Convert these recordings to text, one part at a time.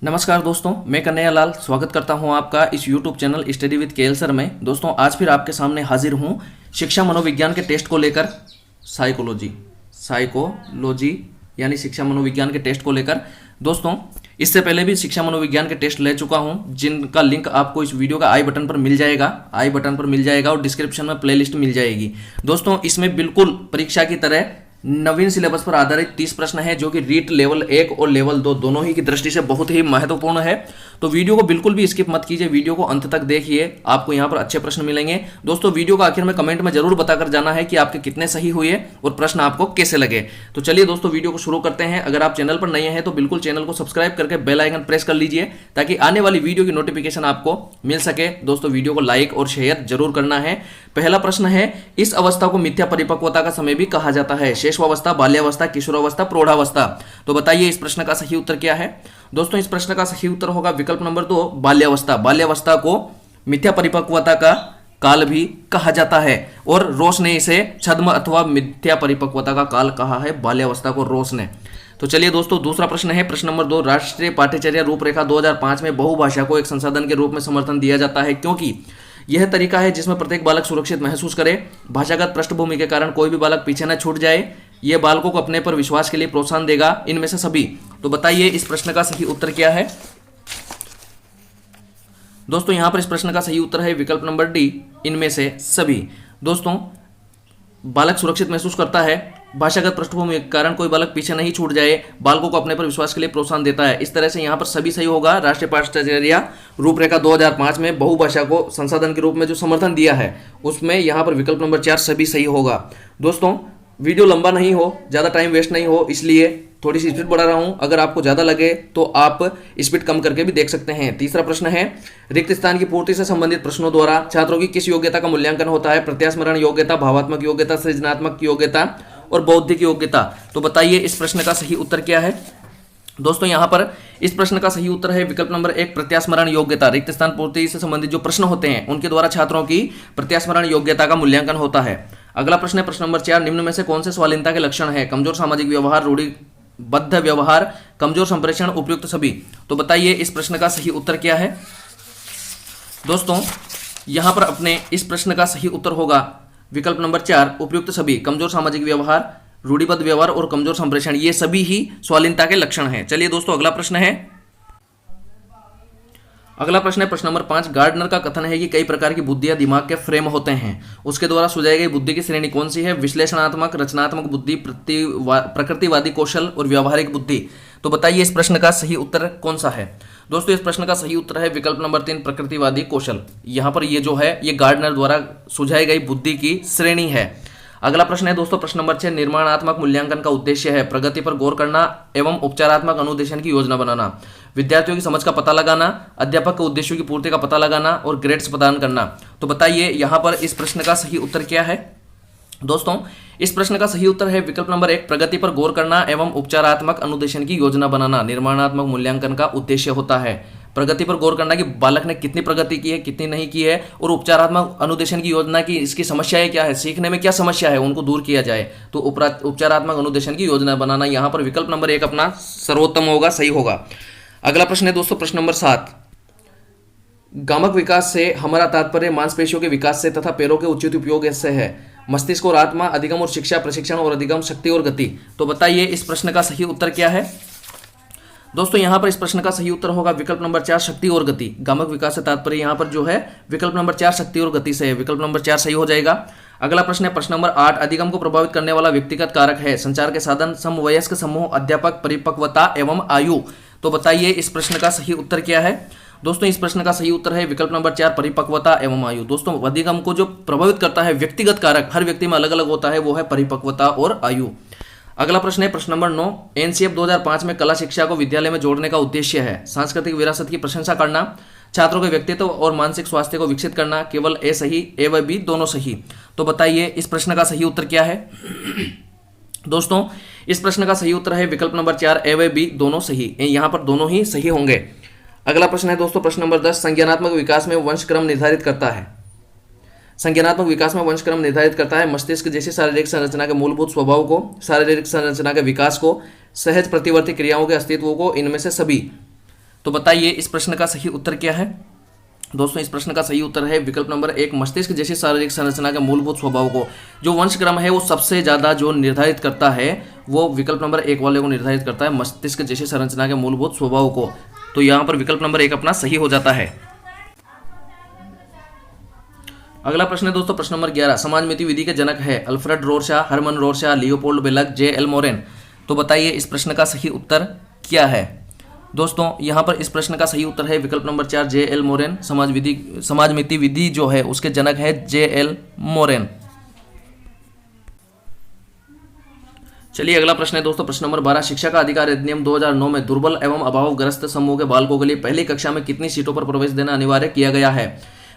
नमस्कार दोस्तों, मैं कन्हैया लाल स्वागत करता हूं आपका इस YouTube channel study with KL sir में। दोस्तों आज फिर आपके सामने हाजिर हूं शिक्षा मनोविज्ञान के टेस्ट को लेकर। साइकोलॉजी यानी शिक्षा मनोविज्ञान के टेस्ट को लेकर। दोस्तों इससे पहले भी शिक्षा मनोविज्ञान के टेस्ट ले चुका हूं, जिनका लिंक आपको इस वीडियो का आई बटन पर मिल जाएगा और डिस्क्रिप्शन में प्लेलिस्ट मिल जाएगी। दोस्तों इसमें बिल्कुल परीक्षा की तरह नवीन सिलेबस पर आधारित 30 प्रश्न है, जो कि रीट लेवल 1 और लेवल 2 दोनों ही की दृष्टि से बहुत ही महत्वपूर्ण है। तो वीडियो को बिल्कुल भी स्किप मत कीजिए, वीडियो को अंत तक देखिए, आपको यहाँ पर अच्छे प्रश्न मिलेंगे। दोस्तों वीडियो को आखिर में कमेंट में जरूर बताकर जाना है कि आपके कितने सही हुए और प्रश्न आपको कैसे लगे। तो चलिए दोस्तों वीडियो को शुरू करते हैं। अगर आप चैनल पर नए हैं तो बिल्कुल चैनल को सब्सक्राइब करके बेल आइकन प्रेस कर लीजिए, ताकि आने वाली वीडियो की नोटिफिकेशन आपको मिल सके। दोस्तों वीडियो को लाइक और शेयर जरूर करना है। पहला प्रश्न है, इस अवस्था को मिथ्या परिपक्वता का समय भी कहा जाता है? शेषवावस्था, बाल्यावस्था, किशोरावस्था, प्रौढ़ावस्था। तो बताइए इस प्रश्न का सही उत्तर क्या है? दोस्तों इस प्रश्न का सही उत्तर होगा विकल्प नंबर 2, बाल्यावस्था। बाल्यावस्था को मिथ्या परिपक्वता का काल भी कहा जाता है, और रोस ने इसे छद्म अथवा मिथ्या परिपक्वता का काल कहा है, बाल्यावस्था को रोस ने। तो चलिए दोस्तों दूसरा प्रश्न है, प्रश्न नंबर 2, राष्ट्रीय पाठ्यचर्या रूपरेखा 2005 में बहुभाषा को एक संसाधन के रूप में समर्थन दिया जाता है, क्योंकि यह तरीका है जिसमें प्रत्येक बालक सुरक्षित महसूस करे, भाषागत पृष्ठभूमि के कारण कोई भी बालक पीछे न छूट जाए, यह बालकों को अपने पर विश्वास के लिए प्रोत्साहन देगा, इनमें से सभी। तो बताइए इस प्रश्न का सही उत्तर क्या है? दोस्तों यहां पर इस प्रश्न का सही उत्तर है विकल्प नंबर डी, इनमें से सभी। दोस्तों बालक सुरक्षित महसूस करता है, भाषागत पृष्ठभूमि के कारण कोई बालक पीछे नहीं छूट जाए, बालकों को अपने पर विश्वास के लिए प्रोत्साहन देता है। इस तरह से यहाँ पर सभी सही होगा। राष्ट्रीय पाठ्यचर्या रूपरेखा 2005 में बहुभाषा को संसाधन के रूप में जो समर्थन दिया है, उसमें यहाँ पर विकल्प नंबर 4 सभी सही होगा। दोस्तों वीडियो लंबा नहीं हो, ज़्यादा टाइम वेस्ट नहीं हो, इसलिए थोड़ी सी स्पीड बढ़ा रहा हूं। अगर आपको ज़्यादा लगे तो आप स्पीड कम करके भी देख सकते हैं। तीसरा प्रश्न है, रिक्त स्थान की पूर्ति से संबंधित प्रश्नों द्वारा छात्रों की किस योग्यता का मूल्यांकन होता है? प्रत्यास्मरण योग्यता, भावात्मक योग्यता, सृजनात्मक योग्यता और बौद्धिक योग्यता। तो बताइए इस प्रश्न का सही उत्तर क्या है? दोस्तों यहाँ पर इस प्रश्न का सही उत्तर है विकल्प नंबर 1, प्रत्यास्मरण योग्यता। रिक्त स्थान पूर्ति से संबंधित जो प्रश्न होते हैं उनके द्वारा छात्रों की प्रत्यास्मरण योग्यता का मूल्यांकन होता है। अगला प्रश्न है प्रश्न नंबर 4, निम्न में से कौन से स्वाधीनता के लक्षण है? कमजोर सामाजिक व्यवहार, रूढ़िबद्ध व्यवहार, कमजोर संप्रेषण, उपयुक्त सभी। तो बताइए इस प्रश्न का सही उत्तर क्या है? दोस्तों यहां पर अपने इस प्रश्न का सही उत्तर होगा विकल्प नंबर 4, उपयुक्त सभी। कमजोर सामाजिक व्यवहार, रूढ़िबद्ध व्यवहार और कमजोर संप्रेषण, ये सभी ही स्वाधीनता के लक्षण हैं। चलिए दोस्तों अगला प्रश्न है प्रश्न नंबर 5, गार्डनर का कथन है कि कई प्रकार की बुद्धियां दिमाग के फ्रेम होते हैं, उसके द्वारा सुझाई गई बुद्धि की श्रेणी कौन सी है? विश्लेषणात्मक, रचनात्मक बुद्धि, प्रकृतिवादी कौशल और व्यावहारिक बुद्धि। तो बताइए इस प्रश्न का सही उत्तर कौन सा है? दोस्तों इस प्रश्न का सही उत्तर है विकल्प नंबर 3, प्रकृतिवादी कौशल। यहाँ पर ये जो है ये गार्डनर द्वारा सुझाई गई बुद्धि की श्रेणी है। अगला प्रश्न है दोस्तों प्रश्न नंबर 6, निर्माणात्मक मूल्यांकन का उद्देश्य है प्रगति पर गौर करना एवं उपचारात्मक अनुदेशन की योजना बनाना, विद्यार्थियों की समझ का पता लगाना, अध्यापक के उद्देश्यों की पूर्ति का पता लगाना और ग्रेड्स प्रदान करना। तो बताइए यहाँ पर इस प्रश्न का सही उत्तर क्या है? दोस्तों इस प्रश्न का सही उत्तर है विकल्प नंबर 1, प्रगति पर गौर करना एवं उपचारात्मक अनुदेशन की योजना बनाना। निर्माणात्मक मूल्यांकन का उद्देश्य होता है प्रगति पर गौर करना कि बालक ने कितनी प्रगति की है, कितनी नहीं की है, और उपचारात्मक अनुदेशन की योजना की इसकी समस्याएं क्या है, सीखने में क्या समस्या है, उनको दूर किया जाए। तो उपचारात्मक अनुदेशन की योजना बनाना, यहाँ पर विकल्प नंबर 1 अपना सर्वोत्तम होगा, सही होगा। अगला प्रश्न है दोस्तों प्रश्न नंबर 7, गामक विकास से हमारा तात्पर्य मांसपेशियों के विकास से तथा पैरों के उचित उपयोग से है। मस्तिष्क और आत्मा, अधिगम और शिक्षा, प्रशिक्षण और अधिगम, शक्ति और गति। तो बताइए इस प्रश्न का सही उत्तर क्या है? दोस्तों यहाँ पर इस प्रश्न का सही उत्तर होगा विकल्प नंबर 4, शक्ति और गति। गामक विकास से तात्पर्य यहाँ पर जो है विकल्प नंबर 4 शक्ति और गति से है, विकल्प नंबर 4 सही हो जाएगा। अगला प्रश्न है प्रश्न नंबर 8, अधिगम को प्रभावित करने वाला व्यक्तिगत कारक है संचार के साधन, समवयस्क समूह, अध्यापक, परिपक्वता एवं आयु। तो बताइए इस प्रश्न का सही उत्तर क्या है? दोस्तों इस प्रश्न का सही उत्तर है विकल्प नंबर 4, परिपक्वता एवं आयु। दोस्तों अधिगम को जो प्रभावित करता है व्यक्तिगत कारक, हर व्यक्ति में अलग अलग होता है, वो है परिपक्वता और आयु। अगला प्रश्न है प्रश्न नंबर 9, एनसीएफ 2005 में कला शिक्षा को विद्यालय में जोड़ने का उद्देश्य है सांस्कृतिक विरासत की प्रशंसा करना, छात्रों के व्यक्तित्व और मानसिक स्वास्थ्य को विकसित करना। केवल ए सही, ए व बी दोनों सही। तो बताइए इस प्रश्न का सही उत्तर क्या है? दोस्तों इस प्रश्न का सही उत्तर है विकल्प नंबर 4, ए व बी दोनों सही। यहाँ पर दोनों ही सही होंगे। अगला प्रश्न है दोस्तों प्रश्न नंबर 10, संज्ञानात्मक विकास में वंशक्रम निर्धारित करता है। संज्ञानात्मक विकास में वंशक्रम निर्धारित करता है मस्तिष्क जैसी शारीरिक संरचना के मूलभूत स्वभाव को, शारीरिक संरचना के विकास को, सहज प्रतिवर्ती क्रियाओं के अस्तित्व को, इनमें से सभी। तो बताइए इस प्रश्न का सही उत्तर क्या है। दोस्तों इस प्रश्न का सही उत्तर है विकल्प नंबर 1, मस्तिष्क जैसी शारीरिक संरचना के मूलभूत स्वभाव को जो वंशक्रम है वो सबसे ज़्यादा जो निर्धारित करता है वो विकल्प नंबर 1 वाले को निर्धारित करता है, मस्तिष्क जैसी संरचना के मूलभूत स्वभाव को। तो यहाँ पर विकल्प नंबर 1 अपना सही हो जाता है। अगला प्रश्न है दोस्तों प्रश्न नंबर 11, समाजमिति विधि के जनक है अल्फ्रेड रोरशा, हरमन रोरशा, लियोपोल्ड बेलक, जे.एल. मोरेन। तो बताइए इस प्रश्न का सही उत्तर क्या है। दोस्तों यहाँ पर इस प्रश्न का सही उत्तर है विकल्प नंबर 4, जे.एल. मोरेन। समाजमिति विधि जो है उसके जनक है जे.एल. मोरेन। चलिए अगला प्रश्न है दोस्तों प्रश्न नंबर 12, शिक्षा का अधिकार अधिनियम 2009 में दुर्बल एवं अभावग्रस्त समूह के बालकों के लिए पहली कक्षा में कितनी सीटों पर प्रवेश देना अनिवार्य किया गया है।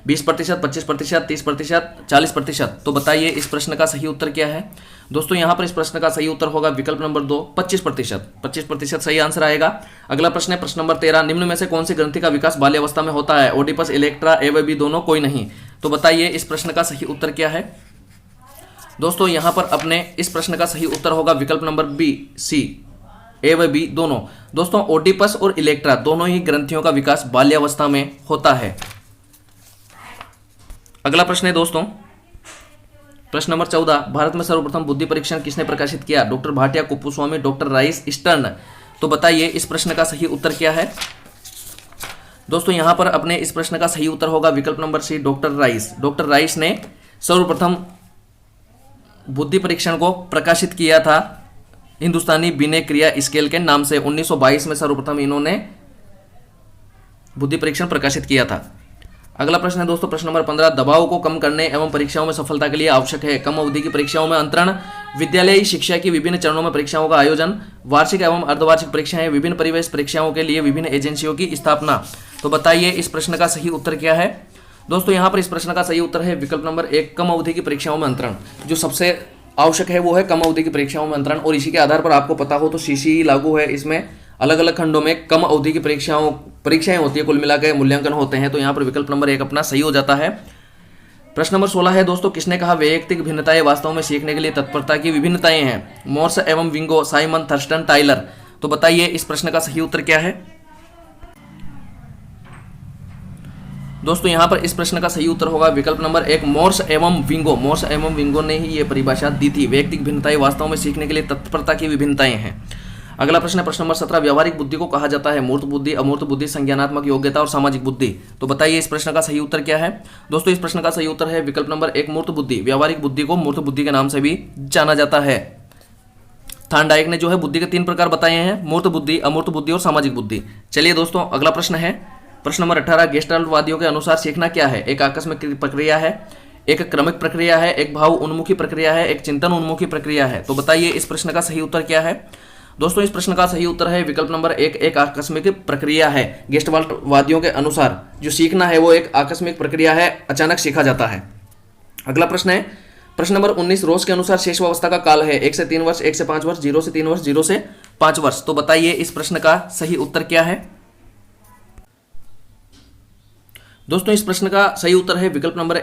20%, 25%, 30%, 40%। तो बताइए इस प्रश्न का सही उत्तर क्या है। दोस्तों यहाँ पर इस प्रश्न का सही उत्तर होगा विकल्प नंबर 2, 25%। 25% सही आंसर आएगा। अगला प्रश्न है प्रश्न नंबर 13, निम्न में से कौन सी ग्रंथि का विकास बाल्यावस्था में होता है। ओडिपस, इलेक्ट्रा, ए व बी दोनों, कोई नहीं। तो बताइए इस प्रश्न का सही उत्तर क्या है। दोस्तों यहाँ पर अपने इस प्रश्न का सही उत्तर होगा विकल्प नंबर बी, सी, ए व बी दोनों। दोस्तों ओडिपस और इलेक्ट्रा दोनों ही ग्रंथियों का विकास बाल्यावस्था में होता है। अगला प्रश्न है दोस्तों प्रश्न नंबर 14, भारत में सर्वप्रथम बुद्धि परीक्षण किसने प्रकाशित किया। Doctor Bhatia, Kuppuswamy, doctor rice, stern. तो बताइए इस प्रश्न का सही उत्तर क्या है। दोस्तों यहाँ पर अपने इस प्रश्न का सही उत्तर होगा विकल्प number C, doctor Rice. Doctor Rice ने सर्वप्रथम बुद्धि परीक्षण को प्रकाशित किया था हिंदुस्तानी विनय क्रिया स्केल के नाम से। 1922 में सर्वप्रथम इन्होंने बुद्धि परीक्षण प्रकाशित किया था। अगला प्रश्न है दोस्तों प्रश्न नंबर 15, दबाव को कम करने एवं परीक्षाओं में सफलता के लिए आवश्यक है। कम अवधि की परीक्षाओं में अंतरण, विद्यालयी शिक्षा की विभिन्न चरणों में परीक्षाओं का आयोजन, वार्षिक एवं अर्धवार्षिक परीक्षाएं, विभिन्न परिवेश परीक्षाओं के लिए विभिन्न एजेंसियों की स्थापना। तो बताइए इस प्रश्न का सही उत्तर क्या है। दोस्तों यहाँ पर इस प्रश्न का सही उत्तर है विकल्प नंबर 1, कम अवधि की परीक्षाओं में अंतरण। जो सबसे आवश्यक है वो है कम अवधि की परीक्षाओं में अंतरण। और इसी के आधार पर आपको पता हो तो सीसी लागू है, इसमें अलग अलग खंडों में कम अवधि की परीक्षाएं होती है, कुल मिलाकर मूल्यांकन होते हैं। तो यहाँ पर विकल्प नंबर 1 अपना सही हो जाता है। प्रश्न नंबर 16 है दोस्तों, किसने कहा वैयक्तिक भिन्नताएं वास्तव में सीखने के लिए तत्परता की विभिन्नताएं हैं। मोर्स एवं विंगो, साइमन, थर्स्टन, टाइलर। तो बताइए इस प्रश्न का सही उत्तर क्या है। दोस्तों यहाँ पर इस प्रश्न का सही उत्तर होगा विकल्प नंबर 1, मोर्स एवं विंगो। मोर्स एवं विंगो ने ही ये परिभाषा दी थी, वैयक्तिक भिन्नताएं वास्तव में सीखने के लिए तत्परता की विभिन्नताएं हैं। अगला प्रश्न है प्रश्न नंबर 17, व्यावहारिक बुद्धि को कहा जाता है मूर्त बुद्धि, अमूर्त बुद्धि, संज्ञानात्मक योग्यता और सामाजिक बुद्धि। तो बताइए इस प्रश्न का सही उत्तर क्या है। दोस्तों इस प्रश्न का सही उत्तर है विकल्प नंबर 1, मूर्त बुद्धि। व्यावहारिक बुद्धि को मूर्त बुद्धि के नाम से भी जाना जाता है। थार्नडाइक ने जो है बुद्धि के 3 प्रकार बताए हैं, मूर्त बुद्धि, अमूर्त बुद्धि और सामाजिक बुद्धि। चलिए दोस्तों अगला प्रश्न है प्रश्न नंबर 18, गेस्टाल्टवादियों के अनुसार सीखना क्या है। एक आकस्मिक प्रक्रिया है, एक क्रमिक प्रक्रिया है, एक भाव उन्मुखी प्रक्रिया है, एक चिंतन उन्मुखी प्रक्रिया है। तो बताइए इस प्रश्न का सही उत्तर क्या है। दोस्तों इस प्रश्न का सही उत्तर है विकल्प नंबर 1, एक आकस्मिक प्रक्रिया है। गेस्टाल्टवादियों के अनुसार जो सीखना है वो एक आकस्मिक प्रक्रिया है, अचानक सीखा जाता है। अगला प्रश्न है प्रश्न नंबर 19, रोज के अनुसार शेषावस्था का काल है 1 से 3 वर्ष, 1 से 5 वर्ष, 0 से 3 वर्ष, 0 से 5 वर्ष। तो बताइए इस प्रश्न का सही उत्तर क्या है। दोस्तों इस प्रश्न का सही उत्तर है विकल्प नंबर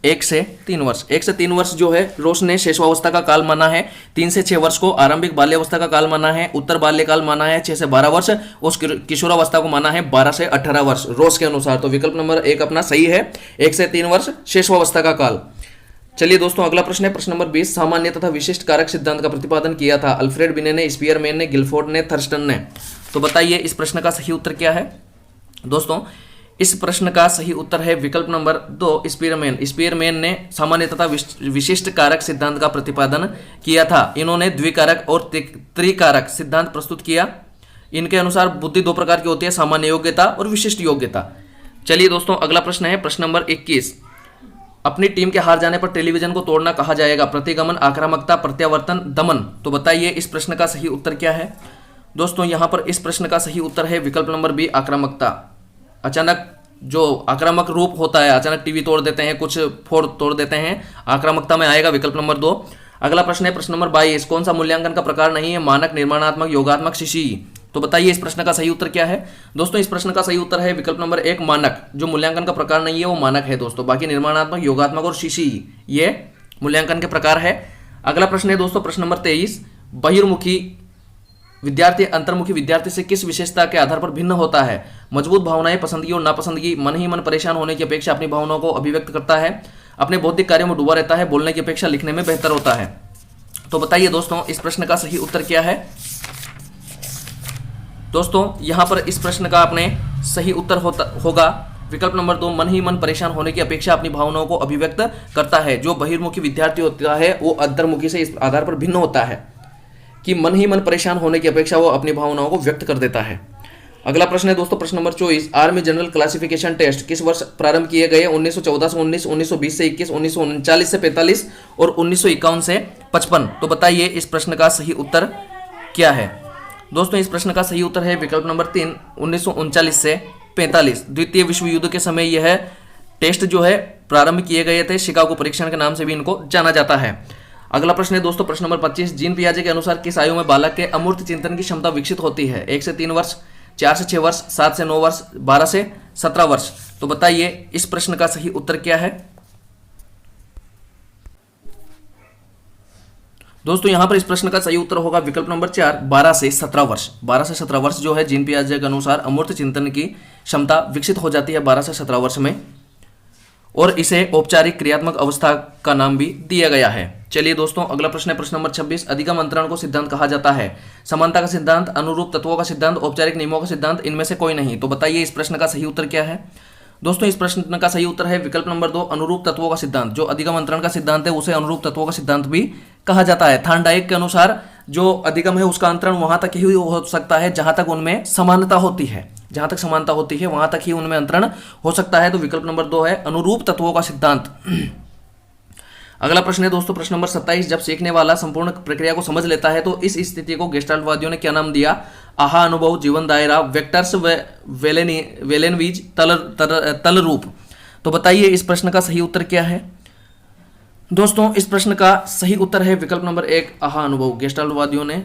1 से 3 वर्ष। 1 से 3 वर्ष जो है रोस ने शेषावस्था का काल माना है। 3 से 6 वर्ष को आरंभिक बाल्यावस्था का काल माना है, उत्तर बाल्यकाल माना है 6 से 12 वर्ष, और किशोरावस्था को माना है 12 से 18 वर्ष रोस के अनुसार। तो विकल्प नंबर 1 अपना सही है, 1 से 3 वर्ष शेषावस्था का काल। चलिए दोस्तों अगला प्रश्न है प्रश्न नंबर 20, सामान्य तथा विशिष्ट कारक सिद्धांत का प्रतिपादन किया था अल्फ्रेड बिने ने, स्पीयरमैन ने, गिलफोर्ड ने, थर्स्टन ने। तो बताइए इस प्रश्न का सही उत्तर क्या है। दोस्तों इस प्रश्न का सही उत्तर है विकल्प नंबर 2, स्पीयरमैन। स्पीयरमैन ने सामान्य तथा विशिष्ट कारक सिद्धांत का प्रतिपादन किया था। इन्होंने द्विकारक और त्रिकारक सिद्धांत प्रस्तुत किया। इनके अनुसार बुद्धि 2 प्रकार की होती है, सामान्य योग्यता और विशिष्ट योग्यता। चलिए दोस्तों अगला प्रश्न है प्रश्न नंबर 21, अपनी टीम के हार जाने पर टेलीविजन को तोड़ना कहा जाएगा। प्रतिगमन, आक्रामकता, प्रत्यावर्तन, दमन। तो बताइए इस प्रश्न का सही उत्तर क्या है। दोस्तों यहाँ पर इस प्रश्न का सही उत्तर है विकल्प नंबर बी, आक्रामकता। अचानक जो आक्रामक रूप होता है, अचानक टीवी तोड़ देते हैं, कुछ फोड़ तोड़ देते हैं, आक्रामकता में आएगा विकल्प नंबर 2। अगला प्रश्न है प्रश्न नंबर 22, कौन सा मूल्यांकन का प्रकार नहीं है, मानक, निर्माणात्मक, योगात्मक, शिशी। तो बताइए इस प्रश्न का सही उत्तर क्या है। दोस्तों इस प्रश्न का सही उत्तर है विकल्प नंबर 1, मानक। जो मूल्यांकन का प्रकार नहीं है वो मानक है दोस्तों, बाकी निर्माणात्मक, योगात्मक और शिशी ये मूल्यांकन के प्रकार है। अगला प्रश्न है दोस्तों प्रश्न नंबर 23, बहिर्मुखी विद्यार्थी अंतर्मुखी विद्यार्थी से किस विशेषता के आधार पर भिन्न होता है? मजबूत भावनाएं, पसंदगी और नापसंदगी, मन ही मन परेशान होने की अपेक्षा अपनी भावनाओं को अभिव्यक्त करता है, अपने बौद्धिक कार्यों में डूबा रहता है, बोलने की अपेक्षा लिखने में बेहतर होता है। तो बताइए दोस्तों इस प्रश्न का सही उत्तर क्या है? दोस्तों यहां पर इस प्रश्न का अपने सही उत्तर होगा विकल्प नंबर 2, मन ही मन परेशान होने की अपेक्षा अपनी भावनाओं को अभिव्यक्त करता है। जो बहिर्मुखी विद्यार्थी होता है वो अंतर्मुखी से इस आधार पर भिन्न होता है कि मन ही मन परेशान होने की अपेक्षा वो अपनी भावनाओं को व्यक्त कर देता है। अगला प्रश्न है दोस्तों प्रश्न number 24, army general classification test किस वर्ष प्रारंभ किए गए? 1914 से 19, 1920 से 21, 1939 से 45 और 1951 से 55। तो बताइए इस प्रश्न का सही उत्तर क्या है? दोस्तों इस प्रश्न का सही उत्तर है विकल्प नंबर 3, 1939 से 45। द्वितीय विश्व युद्ध के समय यह टेस्ट जो है प्रारंभ किए गए थे। शिकागो परीक्षण के नाम से भी इनको जाना जाता है। अगला प्रश्न है दोस्तों प्रश्न नंबर 25, जीन पियाजे के अनुसार किस आयु में बालक के अमूर्त चिंतन की क्षमता विकसित होती है? 1 से 3 वर्ष, 4 से 6 वर्ष, 7 से 9 वर्ष, 12 से 17 वर्ष। तो बताइए इस प्रश्न का सही उत्तर क्या है? दोस्तों यहां पर इस प्रश्न का सही उत्तर होगा विकल्प नंबर 4, 12 से 17 वर्ष। 12 से 17 वर्ष जो है जीन पियाजे के अनुसार अमूर्त चिंतन की क्षमता विकसित हो जाती है 12 से 17 वर्ष में, और इसे औपचारिक क्रियात्मक अवस्था का नाम भी दिया गया है। चलिए दोस्तों अगला प्रश्न है प्रश्न नंबर 26, अधिगम अंतरण को सिद्धांत कहा जाता है? समानता का सिद्धांत, अनुरूप तत्वों का सिद्धांत, औपचारिक नियमों का सिद्धांत, इनमें से कोई नहीं। तो बताइए इस प्रश्न का सही उत्तर क्या है? दोस्तों इस प्रश्न का सही उत्तर है विकल्प नंबर 2, अनुरूप तत्वों का सिद्धांत। जो अधिगम अंतरण का सिद्धांत है उसे अनुरूप तत्वों का सिद्धांत भी कहा जाता है। थार्नडाइक के अनुसार जो अधिगम है उसका अंतरण वहां तक ही हो सकता है जहां तक उनमें समानता होती है। जहां तक समानता होती है वहां तक ही उनमें अंतरण हो सकता है। तो विकल्प नंबर 2 है अनुरूप तत्वों का सिद्धांत। अगला प्रश्न है दोस्तों प्रश्न नंबर 27, जब सीखने वाला संपूर्ण प्रक्रिया को समझ लेता है तो इस स्थिति को गेस्टाल्टवादियों ने क्या नाम दिया? आहा अनुभव, जीवन दायरा, वेक्टर्स, वेलेनवीज, तल रूप। तो बताइए इस प्रश्न का सही उत्तर क्या है? दोस्तों इस प्रश्न का सही उत्तर है विकल्प नंबर 1, आहा अनुभव। गेस्टाल्टवादियों ने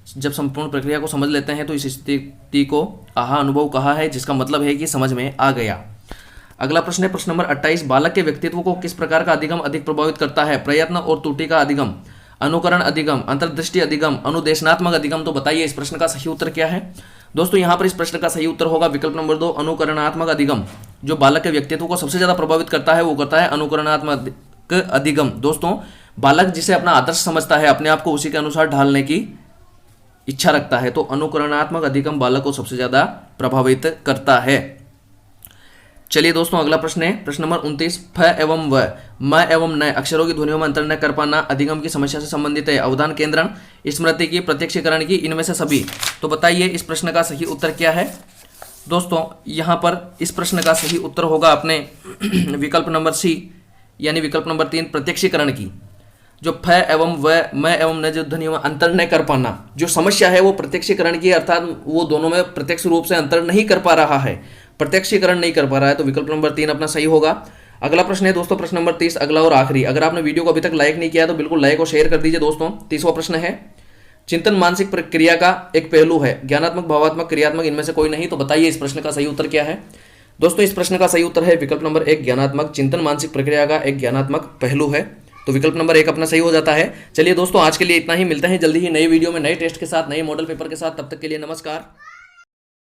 जब संपूर्ण प्रक्रिया को समझ लेते हैं तो इस स्थिति को आहा अनुभव कहा है, जिसका मतलब है कि समझ में आ गया। अगला प्रश्न है प्रश्न नंबर 28, बालक के व्यक्तित्व को किस प्रकार का अधिगम अधिक प्रभावित करता है? प्रयत्न और त्रुटि का अधिगम, अनुकरण अधिगम, अंतर्दृष्टि अधिगम, अनुदेशनात्मक अधिगम। तो बताइए इस प्रश्न का सही उत्तर क्या है? दोस्तों यहाँ पर इस प्रश्न का सही उत्तर होगा विकल्प नंबर 2, अनुकरणात्मक अधिगम। जो बालक के व्यक्तित्व को सबसे ज्यादा प्रभावित करता है वो करता है अनुकरणात्मक अधिगम। दोस्तों बालक जिसे अपना आदर्श समझता है, अपने आप को उसी के अनुसार ढालने की इच्छा रखता है, तो अनुकरणात्मक अधिगम बालक को सबसे ज्यादा प्रभावित करता है। चलिए दोस्तों अगला प्रश्न है प्रश्न नंबर 29, फ एवं व, म एवं न अक्षरों की ध्वनियों में अंतर न कर पाना अधिगम की समस्या से संबंधित है? अवधान केंद्रण, स्मृति की, प्रत्यक्षीकरण की, इनमें से सभी। तो बताइए इस प्रश्न का सही उत्तर क्या है? दोस्तों यहाँ पर इस प्रश्न का सही उत्तर होगा अपने विकल्प नंबर सी यानी विकल्प नंबर 3, प्रत्यक्षीकरण की। जो फ एवं व, म एवं न जो ध्वनियों में अंतर न कर पाना जो समस्या है वो प्रत्यक्षीकरण की, अर्थात वो दोनों में प्रत्यक्ष रूप से अंतर नहीं कर पा रहा है, प्रत्यक्षीकरण नहीं कर पा रहा है। तो विकल्प नंबर 3 अपना सही होगा। अगला प्रश्न है दोस्तों प्रश्न नंबर 30, अगला और आखिरी। अगर आपने वीडियो को अभी तक लाइक नहीं किया तो बिल्कुल लाइक और शेयर कर दीजिए दोस्तों। 30वां प्रश्न है, चिंतन मानसिक प्रक्रिया का एक पहलू है, ज्ञानात्मक, भावात्मक, क्रियात्मक, इनमें से कोई नहीं। तो बताइए इस प्रश्न का सही उत्तर क्या है? दोस्तों इस प्रश्न का सही उत्तर है विकल्प नंबर 1, ज्ञानात्मक। चिंतन मानसिक प्रक्रिया का एक ज्ञानात्मक पहलू है, तो विकल्प नंबर 1 अपना सही हो जाता है। चलिए दोस्तों आज के लिए इतना ही, मिलते हैं जल्दी ही नई वीडियो में नए टेस्ट के साथ, नए मॉडल पेपर के साथ। तब तक के लिए नमस्कार।